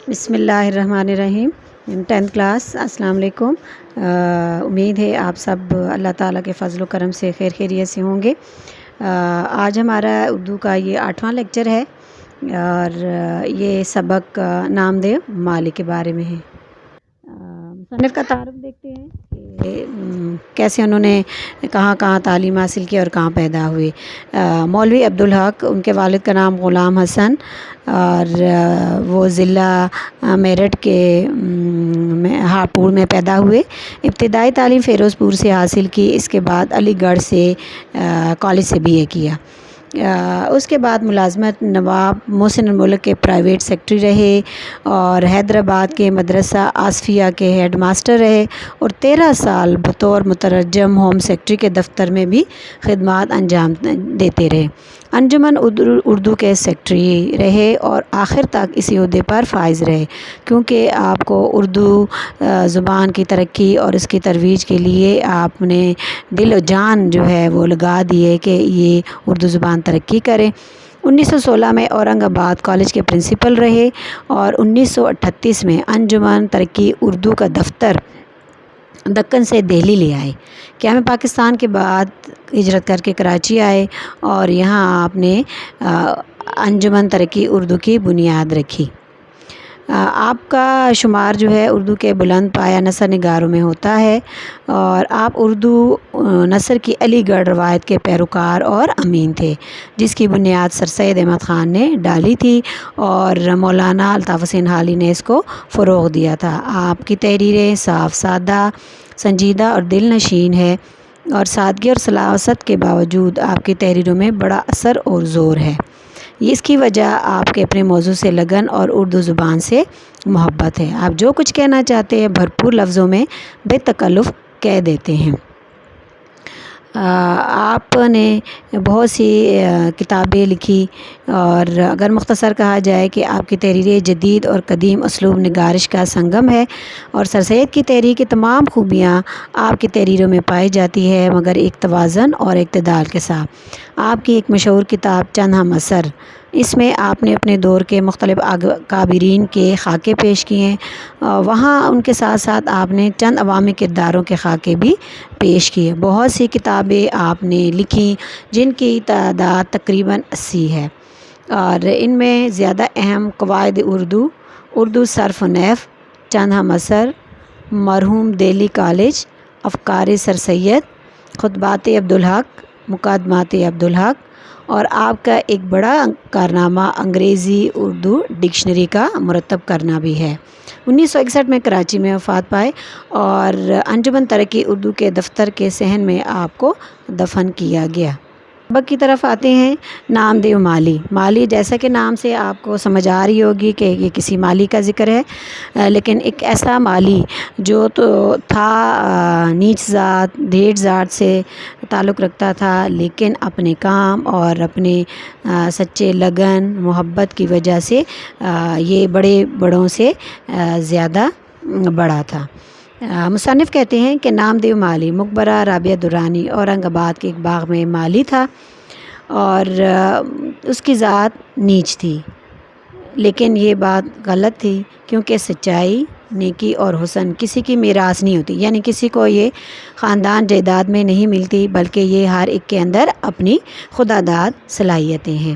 بسم اللہ الرحمن الرحیم 10th کلاس السلام علیکم۔ امید ہے آپ سب اللہ تعالیٰ کے فضل و کرم سے خیر خیریت سے ہوں گے۔ آج ہمارا اردو کا یہ 8واں لیکچر ہے اور یہ سبق نامدیو مالی کے بارے میں ہے۔ مصنف کا تعارف دیکھتے ہیں کہ کیسے انہوں نے کہاں کہاں تعلیم حاصل کی اور کہاں پیدا ہوئے۔ مولوی عبدالحق، ان کے والد کا نام غلام حسن اور وہ ضلع میرٹھ کے ہاپوڑ میں پیدا ہوئے۔ ابتدائی تعلیم فیروز پور سے حاصل کی، اس کے بعد علی گڑھ سے کالج سے BA کیا۔ اس کے بعد ملازمت نواب محسن الملک کے پرائیویٹ سیکٹری رہے اور حیدرآباد کے مدرسہ آصفیہ کے ہیڈ ماسٹر رہے اور 13 سال بطور مترجم ہوم سیکرٹری کے دفتر میں بھی خدمات انجام دیتے رہے۔ انجمن اردو کے سیکرٹری رہے اور آخر تک اسی عہدے پر فائز رہے، کیونکہ آپ کو اردو زبان کی ترقی اور اس کی ترویج کے لیے آپ نے دل و جان جو ہے وہ لگا دیے کہ یہ اردو زبان ترقی کرے۔ 1916 میں اورنگ آباد کالج کے پرنسپل رہے اور 1938 میں انجمن ترقی اردو کا دفتر دکن سے دہلی لے آئے۔ قیام پاکستان کے بعد ہجرت کر کے کراچی آئے اور یہاں آپ نے انجمن ترقی اردو کی بنیاد رکھی۔ آپ کا شمار جو ہے اردو کے بلند پایہ نثر نگاروں میں ہوتا ہے اور آپ اردو نثر کی علی گڑھ روایت کے پیروکار اور امین تھے، جس کی بنیاد سر سید احمد خان نے ڈالی تھی اور مولانا الطاف حسین حالی نے اس کو فروغ دیا تھا۔ آپ کی تحریریں صاف، سادہ، سنجیدہ اور دل نشین ہے اور سادگی اور سلاست کے باوجود آپ کی تحریروں میں بڑا اثر اور زور ہے۔ اس کی وجہ آپ کے اپنے موضوع سے لگن اور اردو زبان سے محبت ہے۔ آپ جو کچھ کہنا چاہتے ہیں بھرپور لفظوں میں بے تکلف کہہ دیتے ہیں۔ آپ نے بہت سی کتابیں لکھی اور اگر مختصر کہا جائے کہ آپ کی تحریریں جدید اور قدیم اسلوب نگارش کا سنگم ہے اور سر سید کی تحریر کی تمام خوبیاں آپ کی تحریروں میں پائی جاتی ہے، مگر ایک توازن اور اعتدال کے ساتھ۔ آپ کی ایک مشہور کتاب چند ہم اثر، اس میں آپ نے اپنے دور کے مختلف اکابرین کے خاکے پیش کیے ہیں، وہاں ان کے ساتھ ساتھ آپ نے چند عوامی کرداروں کے خاکے بھی پیش کیے۔ بہت سی کتابیں آپ نے لکھی جن کی تعداد تقریباً 80 ہے اور ان میں زیادہ اہم قواعد اردو، اردو صرف و نحو، چند ہم اثر، مرحوم دہلی کالج، افکار سر سید، خطبات عبدالحق، مقدمات عبدالحق اور آپ کا ایک بڑا کارنامہ انگریزی اردو ڈکشنری کا مرتب کرنا بھی ہے۔ 1961 میں کراچی میں وفات پائے اور انجمن ترقی اردو کے دفتر کے صحن میں آپ کو دفن کیا گیا۔ سبق کی طرف آتے ہیں۔ نامدیو مالی، مالی جیسا کہ نام سے آپ کو سمجھ آ رہی ہوگی کہ یہ کسی مالی کا ذکر ہے، لیکن ایک ایسا مالی جو تو تھا نیچ ذات، ڈھیٹ ذات سے تعلق رکھتا تھا، لیکن اپنے کام اور اپنے سچے لگن محبت کی وجہ سے یہ بڑے بڑوں سے زیادہ بڑا تھا۔ مصنف کہتے ہیں کہ نامدیو مالی مقبرہ رابعہ درانی اورنگ آباد کے ایک باغ میں مالی تھا اور اس کی ذات نیچ تھی، لیکن یہ بات غلط تھی کیونکہ سچائی، نیکی اور حسن کسی کی میراث نہیں ہوتی، یعنی کسی کو یہ خاندان جائیداد میں نہیں ملتی، بلکہ یہ ہر ایک کے اندر اپنی خدا داد صلاحیتیں ہیں۔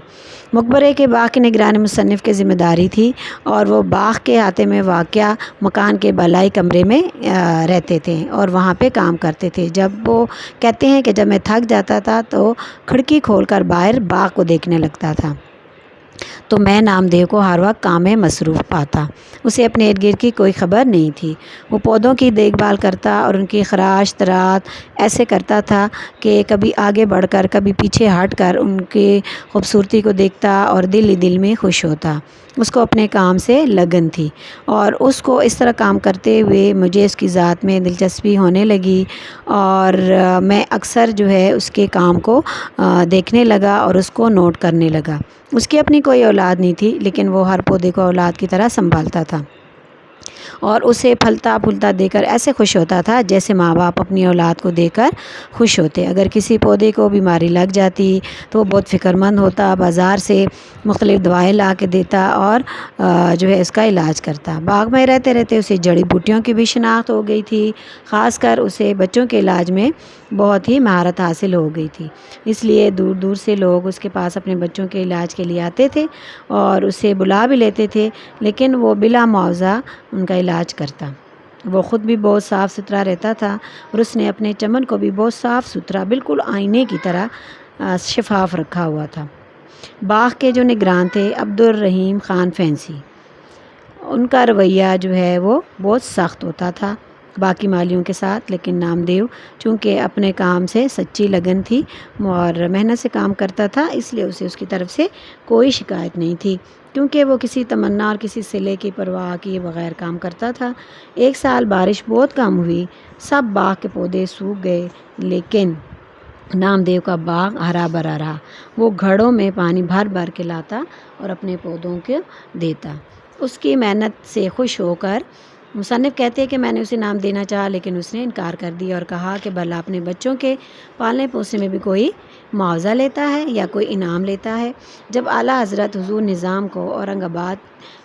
مقبرے کے باغ کی نگرانی مصنف کی ذمہ داری تھی اور وہ باغ کے احاطے میں واقع مکان کے بالائی کمرے میں رہتے تھے اور وہاں پہ کام کرتے تھے۔ جب وہ کہتے ہیں کہ جب میں تھک جاتا تھا تو کھڑکی کھول کر باہر باغ کو دیکھنے لگتا تھا تو میں نامدیو کو ہر وقت کام میں مصروف پاتا۔ اسے اپنے ارد گرد کی کوئی خبر نہیں تھی۔ وہ پودوں کی دیکھ بھال کرتا اور ان کی خراش ترات ایسے کرتا تھا کہ کبھی آگے بڑھ کر کبھی پیچھے ہٹ کر ان کی خوبصورتی کو دیکھتا اور دل ہی دل میں خوش ہوتا۔ اس کو اپنے کام سے لگن تھی اور اس کو اس طرح کام کرتے ہوئے مجھے اس کی ذات میں دلچسپی ہونے لگی اور میں اکثر جو ہے اس کے کام کو دیکھنے لگا اور اس کو نوٹ کرنے لگا۔ اس کی اپنی کوئی اولاد نہیں تھی، لیکن وہ ہر پودے کو اولاد کی طرح سنبھالتا تھا۔ اور اسے پھلتا پھولتا دے کر ایسے خوش ہوتا تھا جیسے ماں باپ اپنی اولاد کو دے کر خوش ہوتے۔ اگر کسی پودے کو بیماری لگ جاتی تو وہ بہت فکر مند ہوتا، بازار سے مختلف دوائیں لا کے دیتا اور جو ہے اس کا علاج کرتا۔ باغ میں رہتے رہتے اسے جڑی بوٹیوں کی بھی شناخت ہو گئی تھی، خاص کر اسے بچوں کے علاج میں بہت ہی مہارت حاصل ہو گئی تھی، اس لیے دور دور سے لوگ اس کے پاس اپنے بچوں کے علاج کے لیے آتے تھے اور اسے بلا بھی لیتے تھے، لیکن وہ بلا معاوضہ ان کا علاج کرتا۔ وہ خود بھی بہت صاف ستھرا رہتا تھا اور اس نے اپنے چمن کو بھی بہت صاف ستھرا، بالکل آئینے کی طرح شفاف رکھا ہوا تھا۔ باغ کے جو نگران تھے عبدالرحیم خان فینسی، ان کا رویہ جو ہے وہ بہت سخت ہوتا تھا باقی مالیوں کے ساتھ، لیکن نامدیو چونکہ اپنے کام سے سچی لگن تھی اور محنت سے کام کرتا تھا، اس لیے اسے اس کی طرف سے کوئی شکایت نہیں تھی، کیونکہ وہ کسی تمنا اور کسی صلے کی پرواہ کیے بغیر کام کرتا تھا۔ ایک سال بارش بہت کم ہوئی، سب باغ کے پودے سوکھ گئے، لیکن نامدیو کا باغ ہرا بھرا رہا۔ وہ گھڑوں میں پانی بھر بھر کے لاتا اور اپنے پودوں کو دیتا۔ اس کی محنت سے خوش ہو کر مصنف کہتے ہیں کہ میں نے اسے نام دینا چاہا، لیکن اس نے انکار کر دیا اور کہا کہ بھلا اپنے بچوں کے پالنے پوسنے میں بھی کوئی معاوضہ لیتا ہے یا کوئی انعام لیتا ہے۔ جب اعلیٰ حضرت حضور نظام کو اورنگ آباد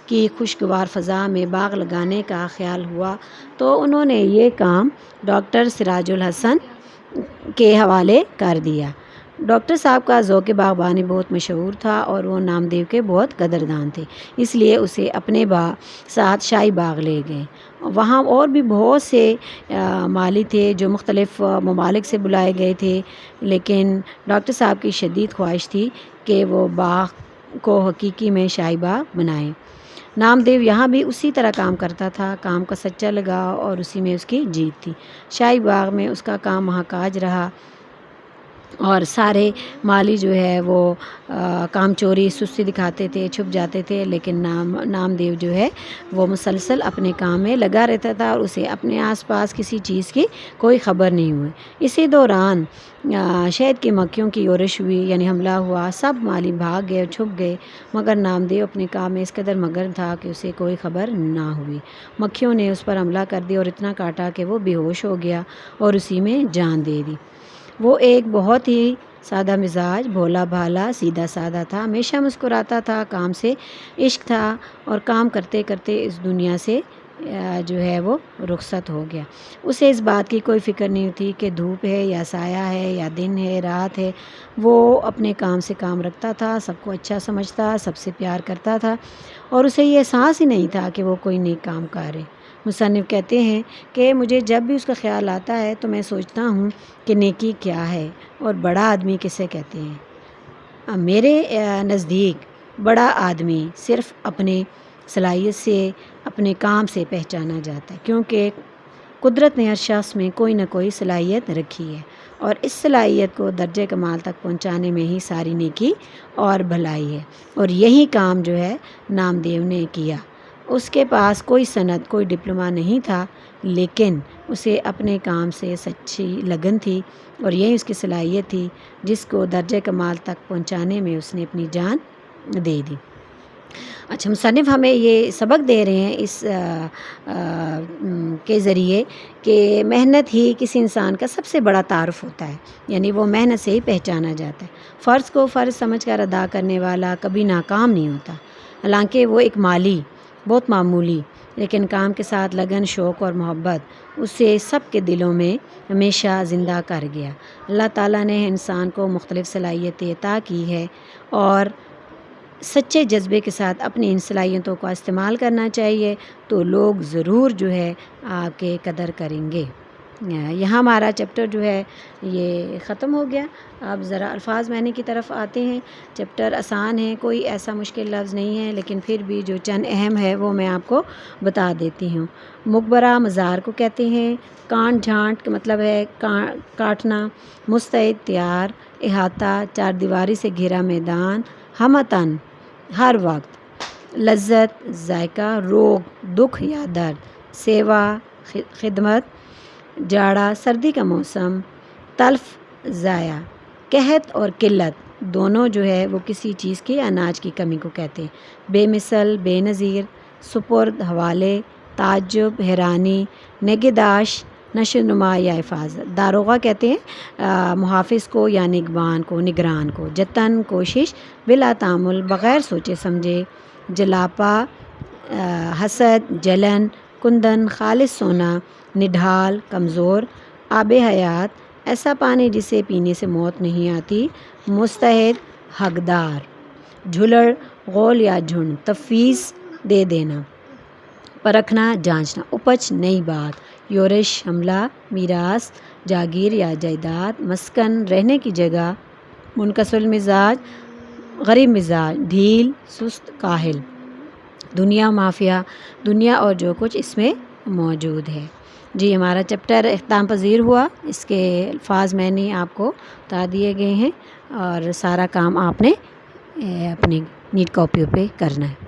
کی خوشگوار فضا میں باغ لگانے کا خیال ہوا تو انہوں نے یہ کام ڈاکٹر سراج الحسن کے حوالے کر دیا۔ ڈاکٹر صاحب کا ذوق باغبانی بہت مشہور تھا اور وہ نامدیو کے بہت قدردان تھے، اس لیے اسے اپنے ساتھ شاہی باغ لے گئے۔ وہاں اور بھی بہت سے مالی تھے جو مختلف ممالک سے بلائے گئے تھے، لیکن ڈاکٹر صاحب کی شدید خواہش تھی کہ وہ باغ کو حقیقی میں شاہی باغ بنائیں۔ نامدیو یہاں بھی اسی طرح کام کرتا تھا، کام کا سچا لگاؤ اور اسی میں اس کی جیت تھی۔ شاہی باغ میں اس کا کام وہاں کاج رہا اور سارے مالی جو ہے وہ کام چوری سستی دکھاتے تھے، چھپ جاتے تھے، لیکن نامدیو جو ہے وہ مسلسل اپنے کام میں لگا رہتا تھا اور اسے اپنے آس پاس کسی چیز کی کوئی خبر نہیں ہوئی۔ اسی دوران شہد کی مکھیوں کی یورش ہوئی، یعنی حملہ ہوا، سب مالی بھاگ گئے اور چھپ گئے، مگر نامدیو اپنے کام میں اس قدر مگن تھا کہ اسے کوئی خبر نہ ہوئی۔ مکھیوں نے اس پر حملہ کر دیا اور اتنا کاٹا کہ وہ بے ہوش ہو گیا اور اسی میں جان دے دی۔ وہ ایک بہت ہی سادہ مزاج، بھولا بھالا، سیدھا سادہ تھا، ہمیشہ مسکراتا تھا، کام سے عشق تھا اور کام کرتے کرتے اس دنیا سے جو ہے وہ رخصت ہو گیا۔ اسے اس بات کی کوئی فکر نہیں تھی کہ دھوپ ہے یا سایہ ہے یا دن ہے رات ہے، وہ اپنے کام سے کام رکھتا تھا، سب کو اچھا سمجھتا، سب سے پیار کرتا تھا اور اسے یہ احساس ہی نہیں تھا کہ وہ کوئی نیک کام کر ہے۔ مصنف کہتے ہیں کہ مجھے جب بھی اس کا خیال آتا ہے تو میں سوچتا ہوں کہ نیکی کیا ہے اور بڑا آدمی کسے کہتے ہیں۔ میرے نزدیک بڑا آدمی صرف اپنے صلاحیت سے، اپنے کام سے پہچانا جاتا ہے، کیونکہ قدرت نے ہر شخص میں کوئی نہ کوئی صلاحیت رکھی ہے اور اس صلاحیت کو درجہ کمال تک پہنچانے میں ہی ساری نیکی اور بھلائی ہے، اور یہی کام جو ہے نامدیو نے کیا۔ اس کے پاس کوئی سند، کوئی ڈپلومہ نہیں تھا، لیکن اسے اپنے کام سے سچی لگن تھی اور یہی اس کی صلاحیت تھی جس کو درجہ کمال تک پہنچانے میں اس نے اپنی جان دے دی۔ اچھا، مصنف ہمیں یہ سبق دے رہے ہیں اس کے ذریعے کہ محنت ہی کسی انسان کا سب سے بڑا تعارف ہوتا ہے، یعنی وہ محنت سے ہی پہچانا جاتا ہے۔ فرض کو فرض سمجھ کر ادا کرنے والا کبھی ناکام نہیں ہوتا، حالانکہ وہ ایک مالی بہت معمولی، لیکن کام کے ساتھ لگن، شوق اور محبت اسے سب کے دلوں میں ہمیشہ زندہ کر گیا۔ اللہ تعالیٰ نے انسان کو مختلف صلاحیتیں عطا کی ہے اور سچے جذبے کے ساتھ اپنی ان صلاحیتوں کا استعمال کرنا چاہیے تو لوگ ضرور جو ہے آپ کے قدر کریں گے۔ یہاں ہمارا چیپٹر جو ہے یہ ختم ہو گیا۔ اب ذرا الفاظ معنی کی طرف آتے ہیں۔ چیپٹر آسان ہے، کوئی ایسا مشکل لفظ نہیں ہے، لیکن پھر بھی جو چند اہم ہے وہ میں آپ کو بتا دیتی ہوں۔ مقبرہ مزار کو کہتے ہیں۔ کانٹ جھانٹ کا مطلب ہے کاٹنا۔ مستعد تیار، احاطہ چار دیواری سے گھرا میدان، ہمتن ہر وقت، لذت ذائقہ، روگ دکھ یا درد، سیوا خدمت، جاڑا سردی کا موسم، تلف ضائع، قحط اور قلت دونوں جو ہے وہ کسی چیز کی اناج کی کمی کو کہتے ہیں۔ بے مثل، بے نظیر، سپرد، حوالے، تعجب، حیرانی، نگہداشت، نشو نما یا حفاظت۔ داروغہ کہتے ہیں محافظ کو یا نگبان کو، نگران کو۔ جتن کوشش، بلا تعامل بغیر سوچے سمجھے۔ جلاپا حسد، جلن، کندن خالص سونا۔ نڈھال کمزور۔ آب حیات ایسا پانی جسے پینے سے موت نہیں آتی۔ مستعد حقدار۔ جھلڑ غول یا جھنڈ، تفویض دے دینا۔ پرکھنا جانچنا، اپج نئی بات۔ یورش حملہ، میراث، جاگیر یا جائیداد۔ مسکن رہنے کی جگہ۔ منکسر المزاج غریب مزاج۔ ڈھیل سست کاہل۔ دنیا مافیا، دنیا اور جو کچھ اس میں موجود ہے۔ جی ہمارا چیپٹر اختتام پذیر ہوا۔ اس کے الفاظ میں نے آپ کو بتا دیے گئے ہیں اور سارا کام آپ نے اپنی نیٹ کاپیوں پہ کرنا ہے۔